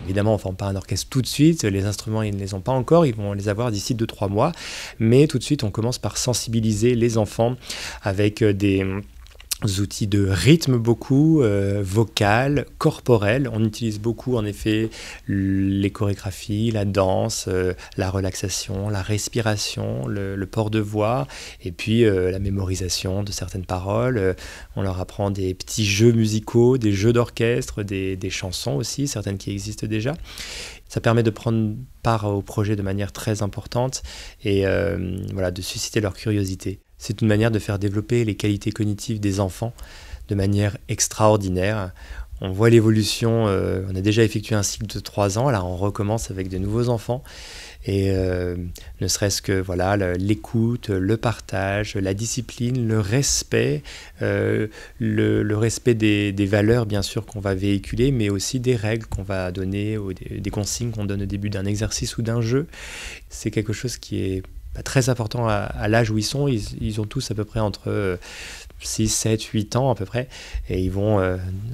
évidemment, on ne forme pas un orchestre tout de suite, les instruments, ils ne les ont pas encore, ils vont les avoir d'ici 2-3 mois, mais tout de suite, on commence par sensibiliser les enfants avec des outils de rythme beaucoup, vocal, corporel. On utilise beaucoup en effet les chorégraphies, la danse, la relaxation, la respiration, le port de voix et puis la mémorisation de certaines paroles. On leur apprend des petits jeux musicaux, des jeux d'orchestre, des chansons aussi, certaines qui existent déjà. Ça permet de prendre part au projet de manière très importante et voilà, de susciter leur curiosité. C'est une manière de faire développer les qualités cognitives des enfants de manière extraordinaire. On voit l'évolution, on a déjà effectué un cycle de 3 ans, là on recommence avec de nouveaux enfants. Et ne serait-ce que voilà, l'écoute, le partage, la discipline, le respect, le respect des valeurs bien sûr qu'on va véhiculer, mais aussi des règles qu'on va donner, ou des consignes qu'on donne au début d'un exercice ou d'un jeu. C'est quelque chose qui est très important à l'âge où ils sont. Ils ont tous à peu près entre 6, 7, 8 ans à peu près, et on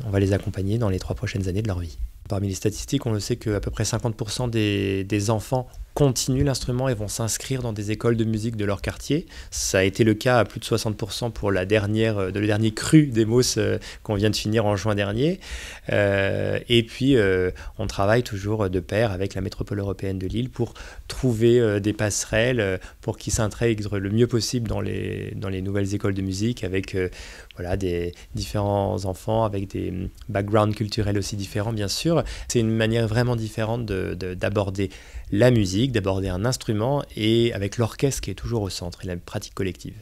va les accompagner dans les 3 prochaines années de leur vie. Parmi les statistiques, on le sait qu'à peu près 50% des enfants continuent l'instrument et vont s'inscrire dans des écoles de musique de leur quartier. Ça a été le cas à plus de 60% pour le dernier cru d'Emos qu'on vient de finir en juin dernier. Et puis, on travaille toujours de pair avec la métropole européenne de Lille pour trouver des passerelles pour qu'ils s'intègrent le mieux possible dans les nouvelles écoles de musique avec voilà, des différents enfants avec des backgrounds culturels aussi différents, bien sûr. C'est une manière vraiment différente d'aborder la musique, d'aborder un instrument et avec l'orchestre qui est toujours au centre et la pratique collective.